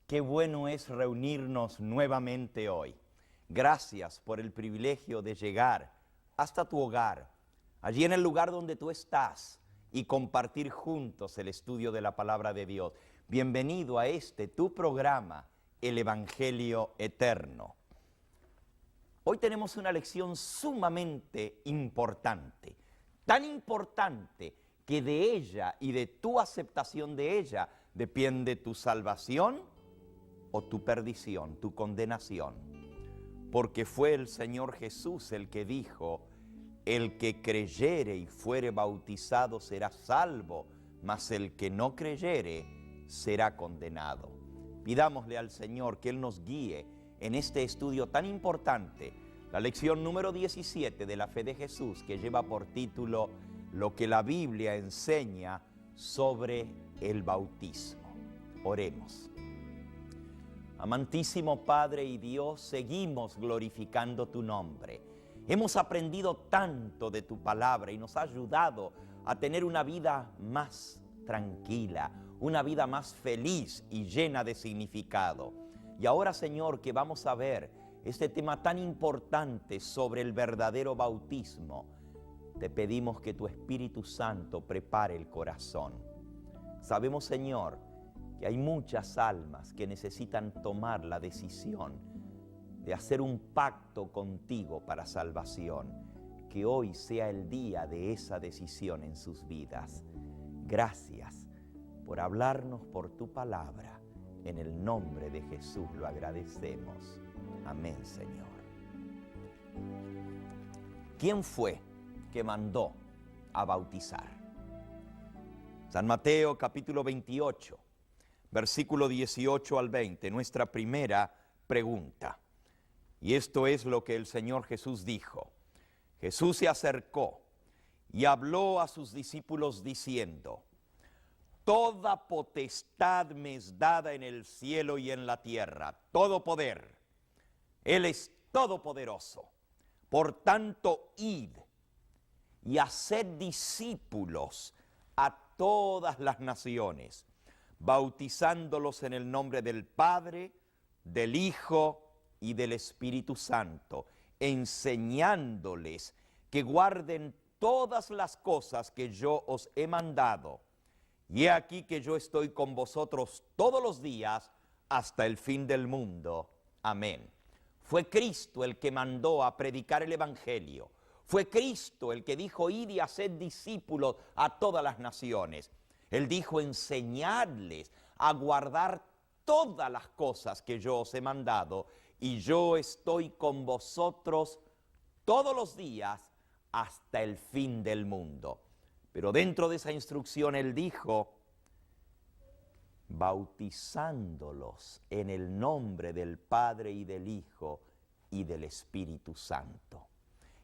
Qué bueno es reunirnos nuevamente hoy. Gracias por el privilegio de llegar hasta tu hogar, allí en el lugar donde tú estás, y compartir juntos el estudio de la palabra de Dios. Bienvenido a tu programa, el Evangelio Eterno. Hoy tenemos una lección sumamente importante, tan importante que de ella y de tu aceptación de ella depende tu salvación o tu perdición, tu condenación. Porque fue el Señor Jesús el que dijo: el que creyere y fuere bautizado será salvo, mas el que no creyere será condenado. Pidámosle al Señor que Él nos guíe en este estudio tan importante, la lección número 17 de la fe de Jesús, que lleva por título Lo que la Biblia enseña sobre el bautismo. Oremos. Amantísimo Padre y Dios, seguimos glorificando tu nombre. Hemos aprendido tanto de tu palabra y nos ha ayudado a tener una vida más tranquila, una vida más feliz y llena de significado. Y ahora, Señor, que vamos a ver este tema tan importante sobre el verdadero bautismo, te pedimos que tu Espíritu Santo prepare el corazón. Sabemos, Señor, que hay muchas almas que necesitan tomar la decisión de hacer un pacto contigo para salvación. Que hoy sea el día de esa decisión en sus vidas. Gracias por hablarnos por tu palabra. En el nombre de Jesús lo agradecemos. Amén, Señor. ¿Quién fue que mandó a bautizar? San Mateo capítulo 28, versículo 18 al 20, nuestra primera pregunta. Y esto es lo que el Señor Jesús dijo. Jesús se acercó y habló a sus discípulos diciendo: toda potestad me es dada en el cielo y en la tierra, todo poder. Él es todopoderoso. Por tanto, id y haced discípulos a todas las naciones, bautizándolos en el nombre del Padre, del Hijo y del Espíritu Santo, enseñándoles que guarden todas las cosas que yo os he mandado. Y he aquí que yo estoy con vosotros todos los días hasta el fin del mundo. Amén. Fue Cristo el que mandó a predicar el Evangelio. Fue Cristo el que dijo: id y haced discípulos a todas las naciones. Él dijo: enseñadles a guardar todas las cosas que yo os he mandado, y yo estoy con vosotros todos los días hasta el fin del mundo. Pero dentro de esa instrucción Él dijo: bautizándolos en el nombre del Padre y del Hijo y del Espíritu Santo.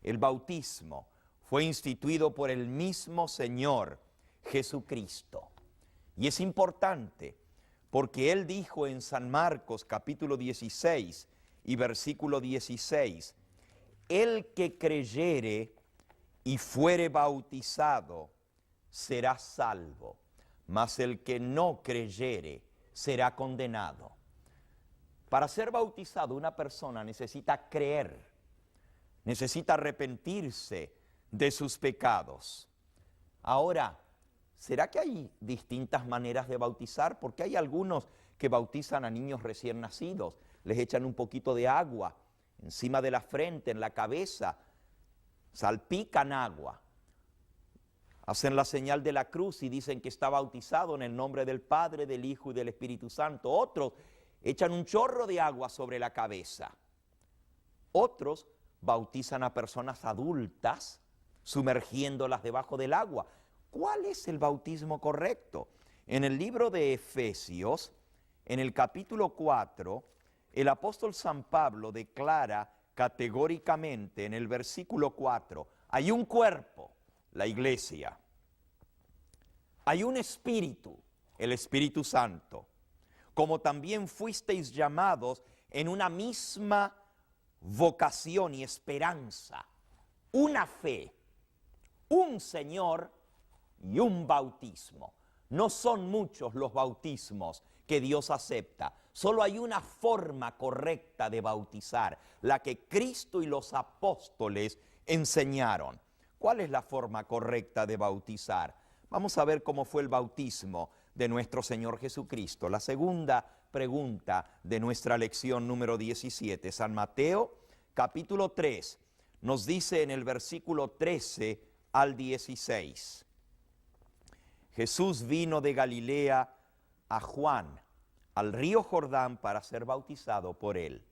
El bautismo fue instituido por el mismo Señor Jesucristo. Y es importante porque Él dijo en San Marcos capítulo 16 y versículo 16, el que creyere y fuere bautizado será salvo, mas el que no creyere será condenado. Para ser bautizado una persona necesita creer, necesita arrepentirse de sus pecados. Ahora, ¿será que hay distintas maneras de bautizar? Porque hay algunos que bautizan a niños recién nacidos, les echan un poquito de agua encima de la frente, en la cabeza, salpican agua, hacen la señal de la cruz y dicen que está bautizado en el nombre del Padre, del Hijo y del Espíritu Santo. Otros echan un chorro de agua sobre la cabeza. Otros bautizan a personas adultas, sumergiéndolas debajo del agua. ¿Cuál es el bautismo correcto? En el libro de Efesios, en el capítulo 4, el apóstol San Pablo declara categóricamente en el versículo 4, hay un cuerpo, la iglesia, hay un espíritu, el Espíritu Santo, como también fuisteis llamados en una misma vocación y esperanza, una fe, un Señor y un bautismo. No son muchos los bautismos que Dios acepta, Solo hay una forma correcta de bautizar, la que Cristo y los apóstoles enseñaron. ¿Cuál es la forma correcta de bautizar? Vamos a ver cómo fue el bautismo de nuestro Señor Jesucristo. La segunda pregunta de nuestra lección número 17. San Mateo, capítulo 3, nos dice en el versículo 13 al 16. Jesús vino de Galilea a Juan, al río Jordán, para ser bautizado por él.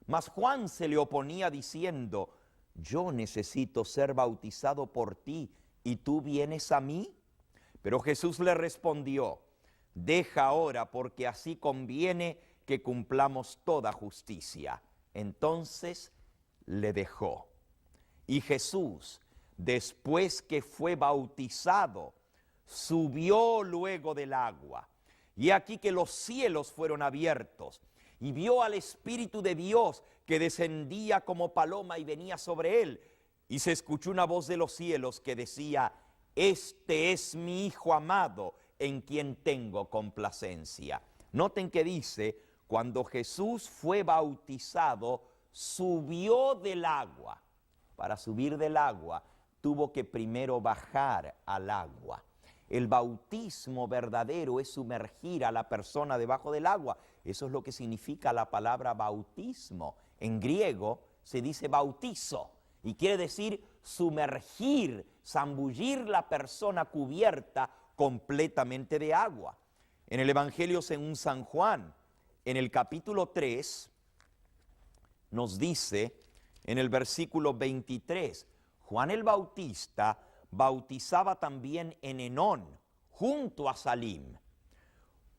Mas Juan se le oponía diciendo: yo necesito ser bautizado por ti, ¿y tú vienes a mí? Pero Jesús le respondió: deja ahora, porque así conviene que cumplamos toda justicia. Entonces le dejó. Y Jesús, después que fue bautizado, subió luego del agua. Y aquí que los cielos fueron abiertos, y vio al Espíritu de Dios que descendía como paloma y venía sobre él. Y se escuchó una voz de los cielos que decía: este es mi Hijo amado, en quien tengo complacencia. Noten que dice: cuando Jesús fue bautizado, subió del agua. Para subir del agua, tuvo que primero bajar al agua. El bautismo verdadero es sumergir a la persona debajo del agua. Eso es lo que significa la palabra bautismo. En griego se dice bautizo y quiere decir sumergir, zambullir la persona cubierta completamente de agua. En el Evangelio según San Juan, en el capítulo 3, nos dice en el versículo 23, Juan el Bautista bautizaba también en Enón, junto a Salim,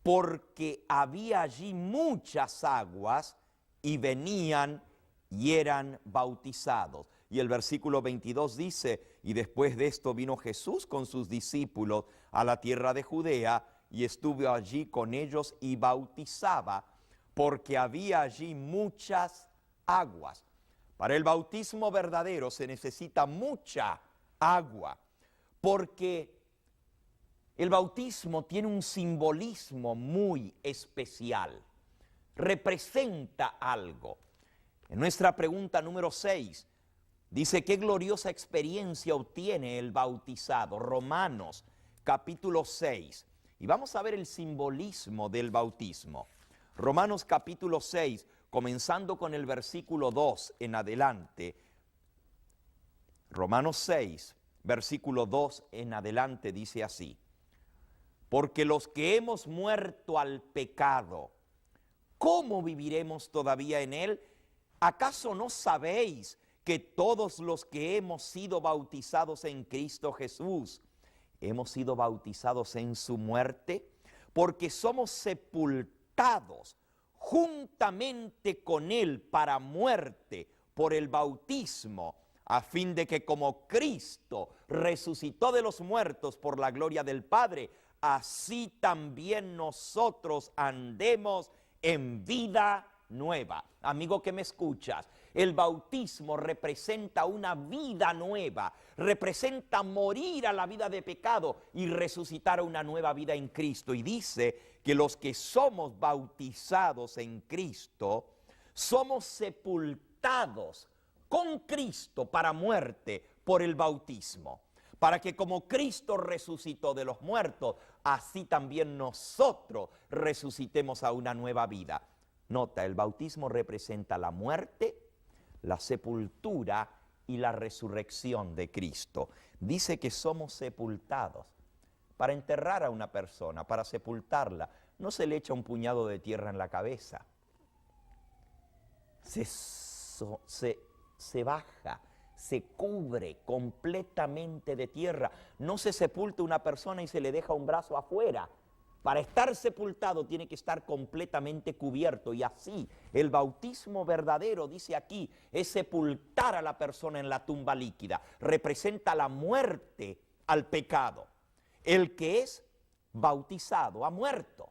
porque había allí muchas aguas y venían y eran bautizados. Y el versículo 22 dice: y después de esto vino Jesús con sus discípulos a la tierra de Judea y estuvo allí con ellos y bautizaba, porque había allí muchas aguas. Para el bautismo verdadero se necesita mucha agua, porque el bautismo tiene un simbolismo muy especial, representa algo. En nuestra pregunta número 6, dice: ¿qué gloriosa experiencia obtiene el bautizado? Romanos capítulo 6. Y vamos a ver el simbolismo del bautismo. Romanos capítulo 6, comenzando con el versículo 2 en adelante. Romanos 6, versículo 2 en adelante dice así: porque los que hemos muerto al pecado, ¿cómo viviremos todavía en él? ¿Acaso no sabéis que todos los que hemos sido bautizados en Cristo Jesús, hemos sido bautizados en su muerte? Porque somos sepultados juntamente con él para muerte por el bautismo, a fin de que como Cristo resucitó de los muertos por la gloria del Padre, así también nosotros andemos en vida nueva. Amigo que me escuchas, el bautismo representa una vida nueva, representa morir a la vida de pecado y resucitar a una nueva vida en Cristo. Y dice que los que somos bautizados en Cristo, somos sepultados con Cristo para muerte por el bautismo, para que como Cristo resucitó de los muertos, así también nosotros resucitemos a una nueva vida. Nota, el bautismo representa la muerte, la sepultura y la resurrección de Cristo. Dice que somos sepultados. Para enterrar a una persona, para sepultarla, no se le echa un puñado de tierra en la cabeza. Se baja, se cubre completamente de tierra. No se sepulta una persona y se le deja un brazo afuera. Para estar sepultado tiene que estar completamente cubierto, y así el bautismo verdadero, dice aquí, es sepultar a la persona en la tumba líquida. Representa la muerte al pecado. El que es bautizado ha muerto,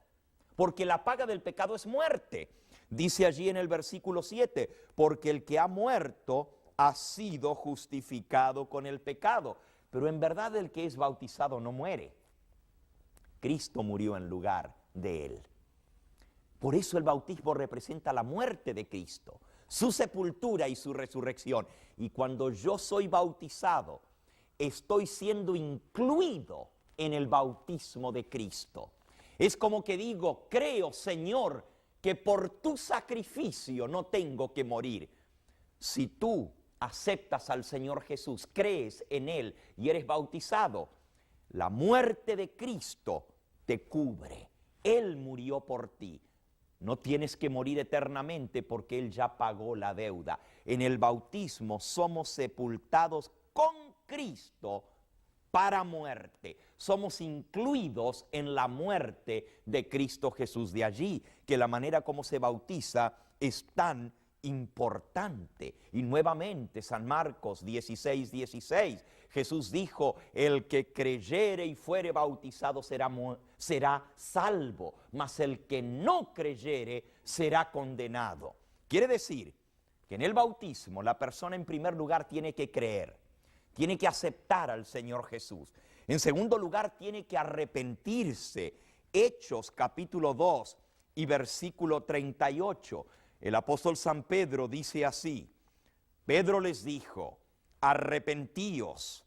porque la paga del pecado es muerte. Dice allí en el versículo 7, porque el que ha muerto ha sido justificado con el pecado. Pero en verdad el que es bautizado no muere. Cristo murió en lugar de él. Por eso el bautismo representa la muerte de Cristo, su sepultura y su resurrección. Y cuando yo soy bautizado, estoy siendo incluido en el bautismo de Cristo. Es como que digo, creo, Señor, que por tu sacrificio no tengo que morir. Si tú aceptas al Señor Jesús, crees en Él y eres bautizado, la muerte de Cristo te cubre. Él murió por ti. No tienes que morir eternamente porque Él ya pagó la deuda. En el bautismo somos sepultados con Cristo para muerte. Somos incluidos en la muerte de Cristo Jesús. De allí que la manera como se bautiza es tan importante. Y nuevamente San Marcos 16:16, Jesús dijo, el que creyere y fuere bautizado será salvo, mas el que no creyere será condenado. Quiere decir que en el bautismo la persona en primer lugar tiene que creer, tiene que aceptar al Señor Jesús. En segundo lugar tiene que arrepentirse. Hechos capítulo 2 y versículo 38. El apóstol San Pedro dice así, Pedro les dijo, arrepentíos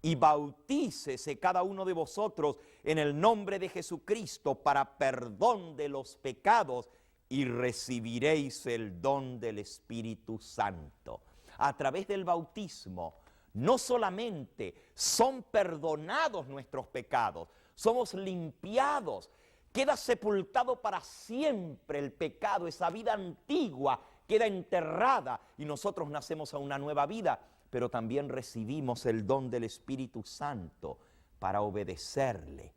y bautícese cada uno de vosotros en el nombre de Jesucristo para perdón de los pecados y recibiréis el don del Espíritu Santo. A través del bautismo no solamente son perdonados nuestros pecados, somos limpiados. Queda sepultado para siempre el pecado, esa vida antigua queda enterrada y nosotros nacemos a una nueva vida, pero también recibimos el don del Espíritu Santo para obedecerle,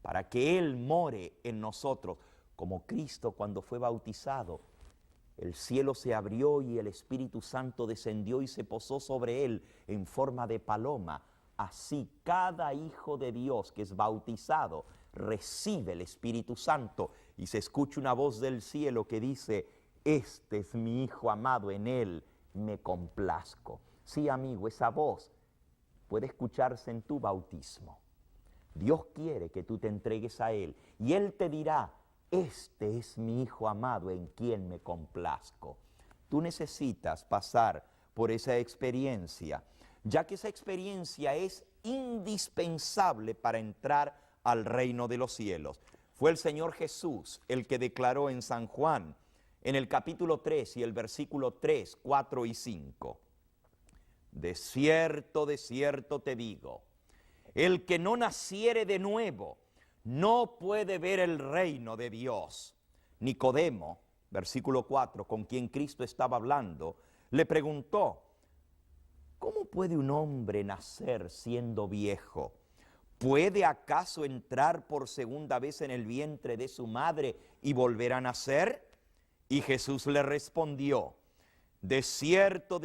para que Él more en nosotros. Como Cristo cuando fue bautizado, el cielo se abrió y el Espíritu Santo descendió y se posó sobre Él en forma de paloma. Así cada hijo de Dios que es bautizado recibe el Espíritu Santo y se escucha una voz del cielo que dice, este es mi Hijo amado, en Él me complazco. Sí, amigo, esa voz puede escucharse en tu bautismo. Dios quiere que tú te entregues a Él y Él te dirá, este es mi Hijo amado en quien me complazco. Tú necesitas pasar por esa experiencia, ya que esa experiencia es indispensable para entrar al reino de los cielos. Fue el Señor Jesús el que declaró en San Juan, en el capítulo 3 y el versículo 3, 4 y 5. De cierto te digo, el que no naciere de nuevo no puede ver el reino de Dios. Nicodemo, versículo 4, con quien Cristo estaba hablando, le preguntó, ¿cómo puede un hombre nacer siendo viejo? ¿Puede acaso entrar por segunda vez en el vientre de su madre y volver a nacer? Y Jesús le respondió, de cierto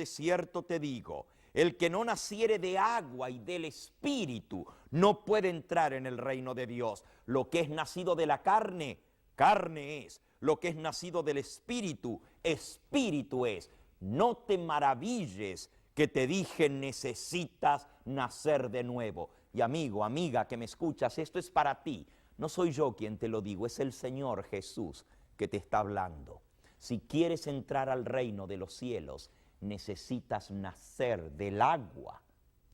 te digo, el que no naciere de agua y del Espíritu no puede entrar en el reino de Dios. Lo que es nacido de la carne, carne es. Lo que es nacido del Espíritu, Espíritu es. No te maravilles que te dije necesitas nacer de nuevo. Y amigo, amiga que me escuchas, esto es para ti. No soy yo quien te lo digo, es el Señor Jesús que te está hablando. Si quieres entrar al reino de los cielos, necesitas nacer del agua,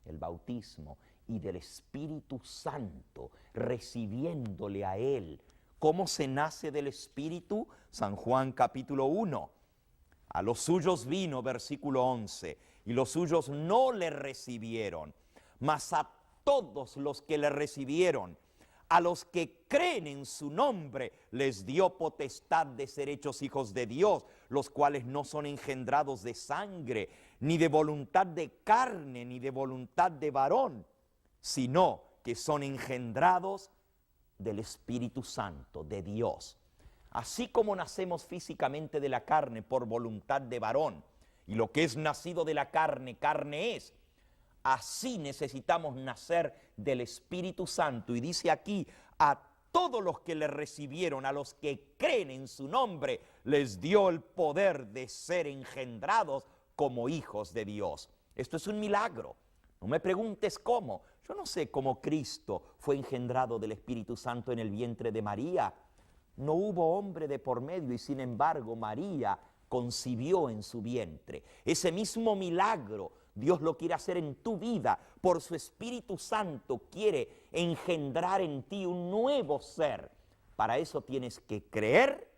el bautismo, y del Espíritu Santo, recibiéndole a Él. ¿Cómo se nace del Espíritu? San Juan capítulo 1. A los suyos vino, versículo 11, y los suyos no le recibieron, mas a todos los que le recibieron, a los que creen en su nombre, les dio potestad de ser hechos hijos de Dios, los cuales no son engendrados de sangre, ni de voluntad de carne, ni de voluntad de varón, sino que son engendrados del Espíritu Santo, de Dios. Así como nacemos físicamente de la carne por voluntad de varón, y lo que es nacido de la carne, carne es, así necesitamos nacer del Espíritu Santo. Y dice aquí, a todos los que le recibieron, a los que creen en su nombre, les dio el poder de ser engendrados como hijos de Dios. Esto es un milagro. No me preguntes cómo. Yo no sé cómo Cristo fue engendrado del Espíritu Santo en el vientre de María. No hubo hombre de por medio y sin embargo María concibió en su vientre. Ese mismo milagro Dios lo quiere hacer en tu vida. Por su Espíritu Santo quiere engendrar en ti un nuevo ser. Para eso tienes que creer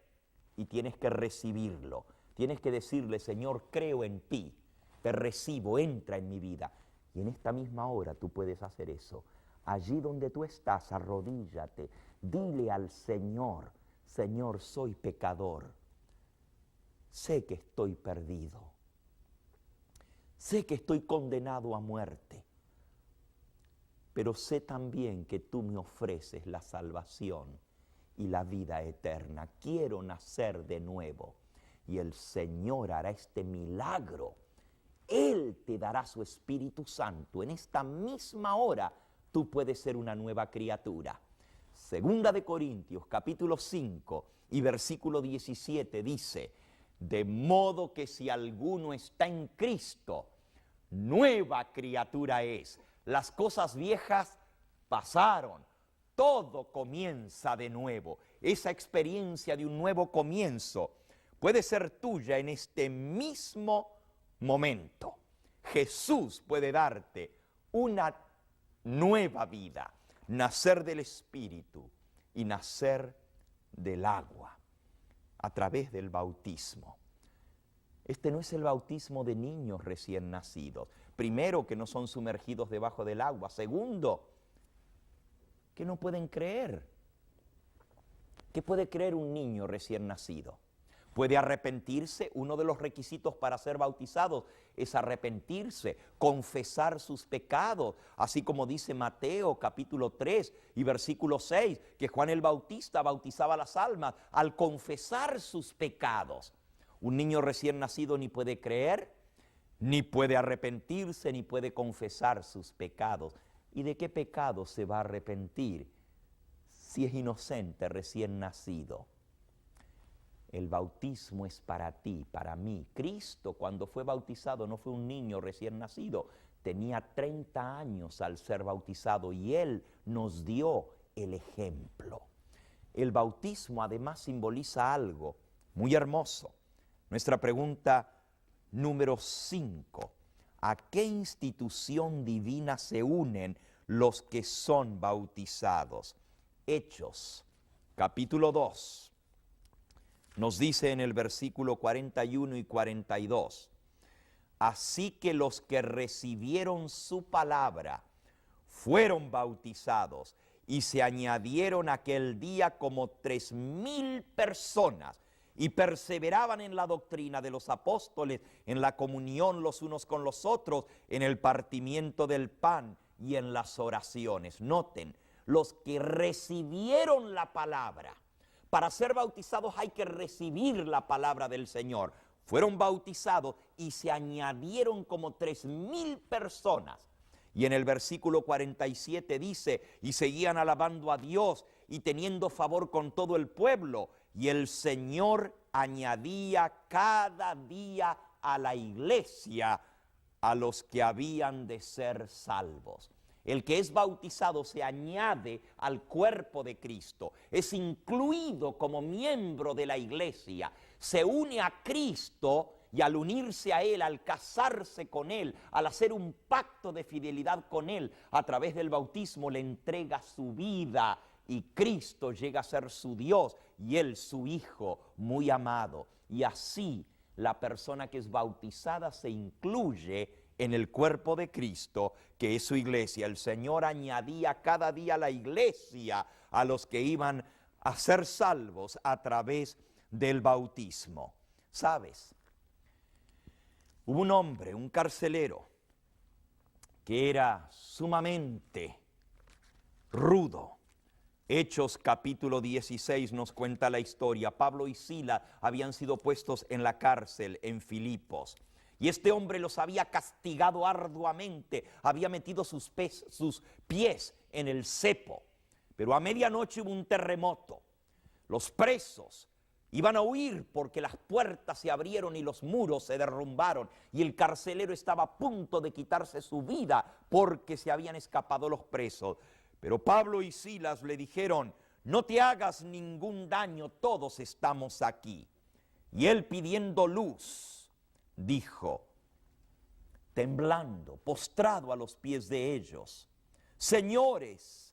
y tienes que recibirlo. Tienes que decirle, Señor, creo en ti, te recibo, entra en mi vida. Y en esta misma hora tú puedes hacer eso. Allí donde tú estás, arrodíllate, dile al Señor, Señor, soy pecador. Sé que estoy perdido. Sé que estoy condenado a muerte. Pero sé también que tú me ofreces la salvación y la vida eterna. Quiero nacer de nuevo. Y el Señor hará este milagro. Él te dará su Espíritu Santo. En esta misma hora tú puedes ser una nueva criatura. Segunda de Corintios, capítulo 5 y versículo 17 dice, de modo que si alguno está en Cristo, nueva criatura es. Las cosas viejas pasaron, todo comienza de nuevo. Esa experiencia de un nuevo comienzo puede ser tuya en este mismo momento. Jesús puede darte una nueva vida, nacer del Espíritu y nacer del agua a través del bautismo. Este no es el bautismo de niños recién nacidos. Primero, que no son sumergidos debajo del agua. Segundo, que no pueden creer. ¿Qué puede creer un niño recién nacido? Puede arrepentirse. Uno de los requisitos para ser bautizados es arrepentirse, confesar sus pecados, así como dice Mateo capítulo 3 y versículo 6, que Juan el Bautista bautizaba las almas al confesar sus pecados. Un niño recién nacido ni puede creer, ni puede arrepentirse, ni puede confesar sus pecados. ¿Y de qué pecado se va a arrepentir si es inocente, recién nacido? El bautismo es para ti, para mí. Cristo, cuando fue bautizado, no fue un niño recién nacido. Tenía 30 años al ser bautizado y Él nos dio el ejemplo. El bautismo además simboliza algo muy hermoso. Nuestra pregunta número 5. ¿A qué institución divina se unen los que son bautizados? Hechos, capítulo 2. Nos dice en el versículo 41 y 42, así que los que recibieron su palabra fueron bautizados y se añadieron aquel día como 3,000 personas y perseveraban en la doctrina de los apóstoles, en la comunión los unos con los otros, en el partimiento del pan y en las oraciones. Noten, los que recibieron la palabra. Para ser bautizados hay que recibir la palabra del Señor. Fueron bautizados y se añadieron como 3,000 personas. Y en el versículo 47 dice, y seguían alabando a Dios y teniendo favor con todo el pueblo. Y el Señor añadía cada día a la iglesia a los que habían de ser salvos. El que es bautizado se añade al cuerpo de Cristo, es incluido como miembro de la iglesia, se une a Cristo y al unirse a Él, al casarse con Él, al hacer un pacto de fidelidad con Él, a través del bautismo le entrega su vida y Cristo llega a ser su Dios y Él su Hijo muy amado. Y así la persona que es bautizada se incluye en el cuerpo de Cristo, que es su iglesia. El Señor añadía cada día a la iglesia a los que iban a ser salvos a través del bautismo. ¿Sabes? Hubo un hombre, un carcelero, que era sumamente rudo. Hechos capítulo 16 nos cuenta la historia. Pablo y Silas habían sido puestos en la cárcel en Filipos. Y este hombre los había castigado arduamente, había metido sus pies en el cepo. Pero a medianoche hubo un terremoto. Los presos Iban a huir porque las puertas se abrieron y los muros se derrumbaron y el carcelero estaba a punto de quitarse su vida porque se habían escapado los presos. Pero Pablo y Silas le dijeron: no te hagas ningún daño, todos estamos aquí. Y él, pidiendo luz, dijo, temblando, postrado a los pies de ellos: señores,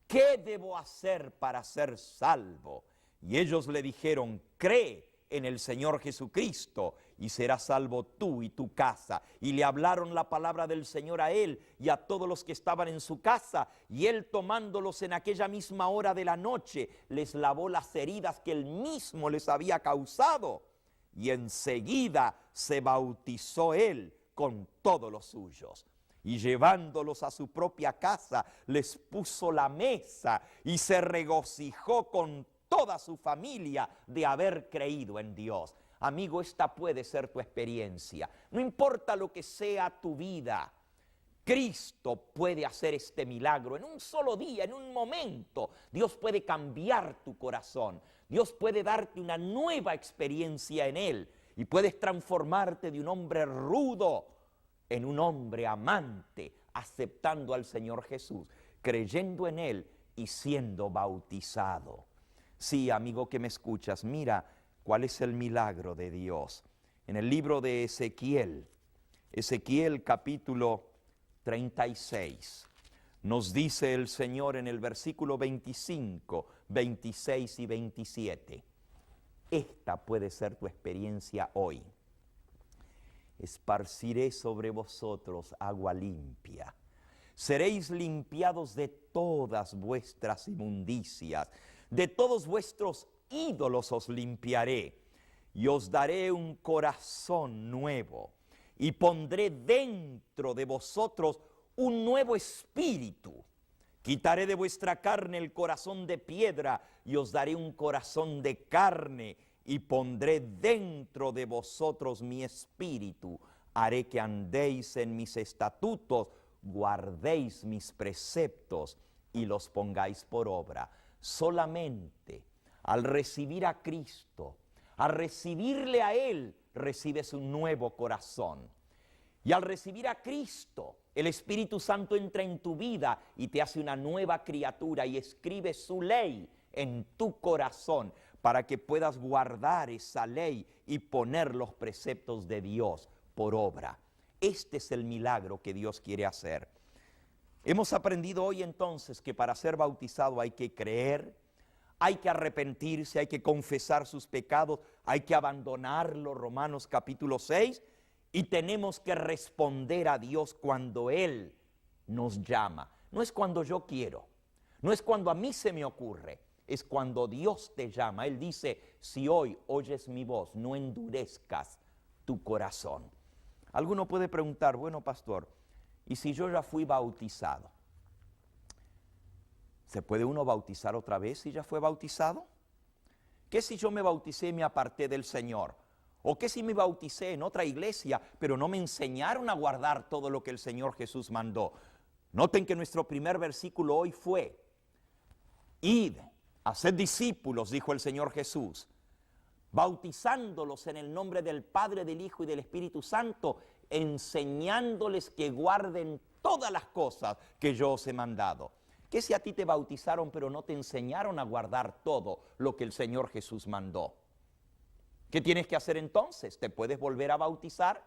¿qué debo hacer para ser salvo? Y ellos le dijeron: cree en el Señor Jesucristo y serás salvo tú y tu casa. Y le hablaron la palabra del Señor a él y a todos los que estaban en su casa. Y él, tomándolos en aquella misma hora de la noche, les lavó las heridas que él mismo les había causado. Y enseguida se bautizó él con todos los suyos. Y llevándolos a su propia casa, les puso la mesa y se regocijó con toda su familia de haber creído en Dios. Amigo, esta puede ser tu experiencia. No importa lo que sea tu vida, Cristo puede hacer este milagro en un solo día, en un momento. Dios puede cambiar tu corazón. Dios puede darte una nueva experiencia en Él. Y puedes transformarte de un hombre rudo en un hombre amante, aceptando al Señor Jesús, creyendo en Él y siendo bautizado. Sí, amigo que me escuchas, mira cuál es el milagro de Dios. En el libro de Ezequiel, capítulo 36, nos dice el Señor en el versículo 25, 26 y 27. Esta puede ser tu experiencia hoy. Esparciré sobre vosotros agua limpia. Seréis limpiados de todas vuestras inmundicias. De todos vuestros ídolos os limpiaré. Y os daré un corazón nuevo. Y pondré dentro de vosotros un nuevo espíritu. Quitaré de vuestra carne el corazón de piedra y os daré un corazón de carne. Y pondré dentro de vosotros mi espíritu. Haré que andéis en mis estatutos, guardéis mis preceptos y los pongáis por obra. Solamente al recibir a Cristo, al recibirle a Él, recibes un nuevo corazón. Y al recibir a Cristo, el Espíritu Santo entra en tu vida y te hace una nueva criatura y escribe su ley en tu corazón, para que puedas guardar esa ley y poner los preceptos de Dios por obra. Este es el milagro que Dios quiere hacer. Hemos aprendido hoy entonces que para ser bautizado hay que creer, hay que arrepentirse, hay que confesar sus pecados, hay que abandonarlo, Romanos capítulo 6, y tenemos que responder a Dios cuando Él nos llama. No es cuando yo quiero, no es cuando a mí se me ocurre. Es cuando Dios te llama. Él dice: si hoy oyes mi voz, no endurezcas tu corazón. Alguno puede preguntar: bueno, pastor, ¿y si yo ya fui bautizado? ¿Se puede uno bautizar otra vez si ya fue bautizado? ¿Qué si yo me bauticé y me aparté del Señor? ¿O qué si me bauticé en otra iglesia, pero no me enseñaron a guardar todo lo que el Señor Jesús mandó? Noten que nuestro primer versículo hoy fue: id, haced discípulos, dijo el Señor Jesús, bautizándolos en el nombre del Padre, del Hijo y del Espíritu Santo, enseñándoles que guarden todas las cosas que yo os he mandado. ¿Qué si a ti te bautizaron pero no te enseñaron a guardar todo lo que el Señor Jesús mandó? ¿Qué tienes que hacer entonces? ¿Te puedes volver a bautizar?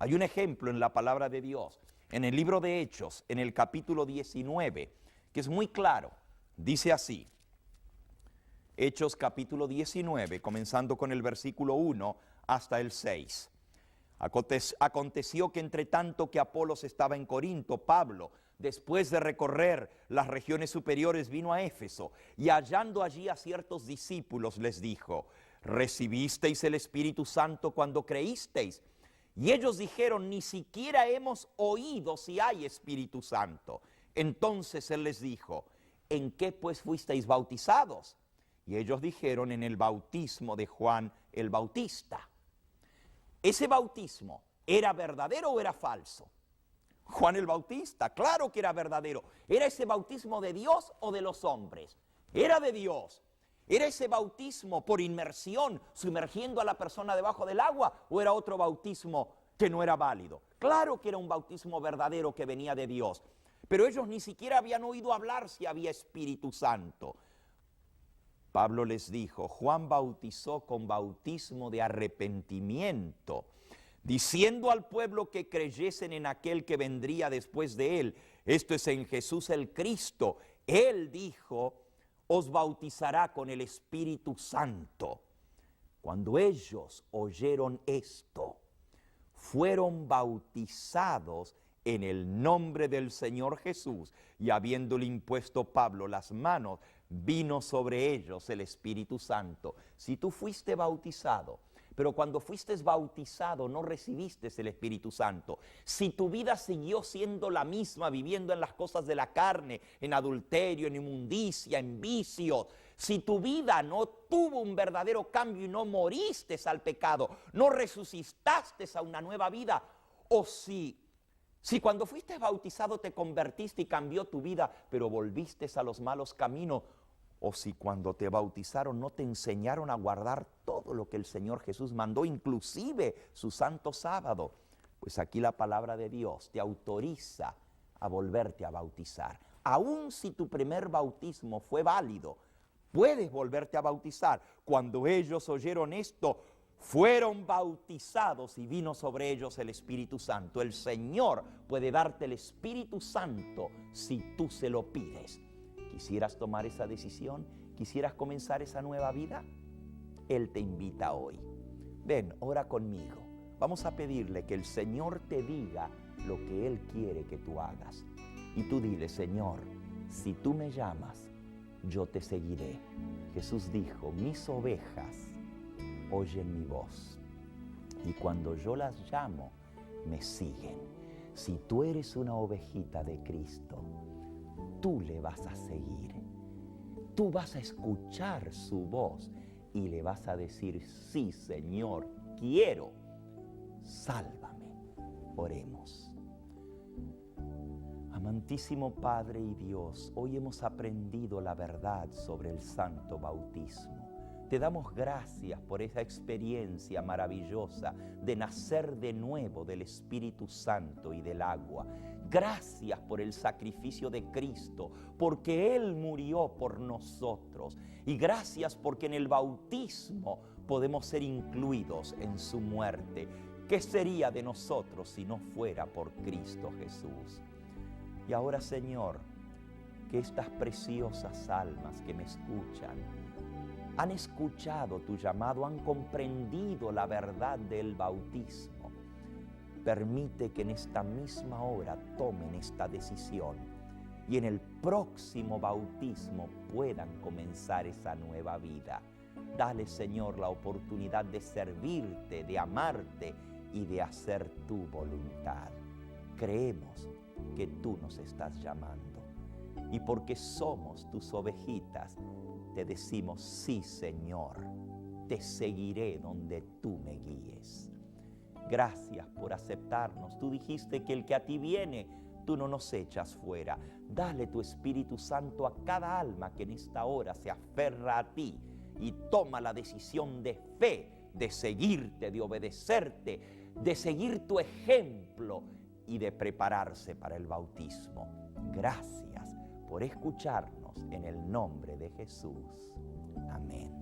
Hay un ejemplo en la palabra de Dios, en el libro de Hechos, en el capítulo 19, que es muy claro. Dice así, Hechos capítulo 19, comenzando con el versículo 1 hasta el 6. Aconteció que entre tanto que Apolos estaba en Corinto, Pablo, después de recorrer las regiones superiores, vino a Éfeso, y hallando allí a ciertos discípulos les dijo: ¿recibisteis el Espíritu Santo cuando creísteis? Y ellos dijeron: ni siquiera hemos oído si hay Espíritu Santo. Entonces él les dijo: ¿en qué pues fuisteis bautizados? Y ellos dijeron: en el bautismo de Juan el Bautista. ¿Ese bautismo era verdadero o era falso? Juan el Bautista, claro que era verdadero. ¿Era ese bautismo de Dios o de los hombres? Era de Dios. ¿Era ese bautismo por inmersión, sumergiendo a la persona debajo del agua, o era otro bautismo que no era válido? Claro que era un bautismo verdadero que venía de Dios, pero ellos ni siquiera habían oído hablar si había Espíritu Santo. Pablo les dijo, Juan bautizó con bautismo de arrepentimiento, diciendo al pueblo que creyesen en aquel que vendría después de él, esto es en Jesús el Cristo. Él dijo, os bautizará con el Espíritu Santo. Cuando ellos oyeron esto, fueron bautizados en el nombre del Señor Jesús, y habiéndole impuesto Pablo las manos, vino sobre ellos el Espíritu Santo. Si tú fuiste bautizado, pero cuando fuiste bautizado no recibiste el Espíritu Santo, si tu vida siguió siendo la misma, viviendo en las cosas de la carne, en adulterio, en inmundicia, en vicio, si tu vida no tuvo un verdadero cambio y no moriste al pecado, no resucitaste a una nueva vida, o si cuando fuiste bautizado te convertiste y cambió tu vida, pero volviste a los malos caminos, o si cuando te bautizaron no te enseñaron a guardar todo lo que el Señor Jesús mandó, inclusive su santo sábado, pues aquí la palabra de Dios te autoriza a volverte a bautizar. Aun si tu primer bautismo fue válido, puedes volverte a bautizar. Cuando ellos oyeron esto, fueron bautizados y vino sobre ellos el Espíritu Santo. El Señor puede darte el Espíritu Santo si tú se lo pides. ¿Quisieras tomar esa decisión? ¿Quisieras comenzar esa nueva vida? Él te invita hoy. Ven, ora conmigo. Vamos a pedirle que el Señor te diga lo que Él quiere que tú hagas. Y tú dile, Señor, si tú me llamas, yo te seguiré. Jesús dijo, mis ovejas oyen mi voz, y cuando yo las llamo, me siguen. Si tú eres una ovejita de Cristo, tú le vas a seguir. Tú vas a escuchar su voz y le vas a decir, sí, Señor, quiero, sálvame. Oremos. Amantísimo Padre y Dios, hoy hemos aprendido la verdad sobre el santo bautismo. Te damos gracias por esa experiencia maravillosa de nacer de nuevo del Espíritu Santo y del agua. Gracias por el sacrificio de Cristo, porque Él murió por nosotros. Y gracias porque en el bautismo podemos ser incluidos en su muerte. ¿Qué sería de nosotros si no fuera por Cristo Jesús? Y ahora, Señor, que estas preciosas almas que me escuchan han escuchado tu llamado, han comprendido la verdad del bautismo. Permite que en esta misma hora tomen esta decisión y en el próximo bautismo puedan comenzar esa nueva vida. Dale, Señor, la oportunidad de servirte, de amarte y de hacer tu voluntad. Creemos que tú nos estás llamando. Y porque somos tus ovejitas, te decimos, sí, Señor, te seguiré donde tú me guíes. Gracias por aceptarnos. Tú dijiste que el que a ti viene, tú no nos echas fuera. Dale tu Espíritu Santo a cada alma que en esta hora se aferra a ti y toma la decisión de fe, de seguirte, de obedecerte, de seguir tu ejemplo y de prepararse para el bautismo. Gracias por escucharnos en el nombre de Jesús. Amén.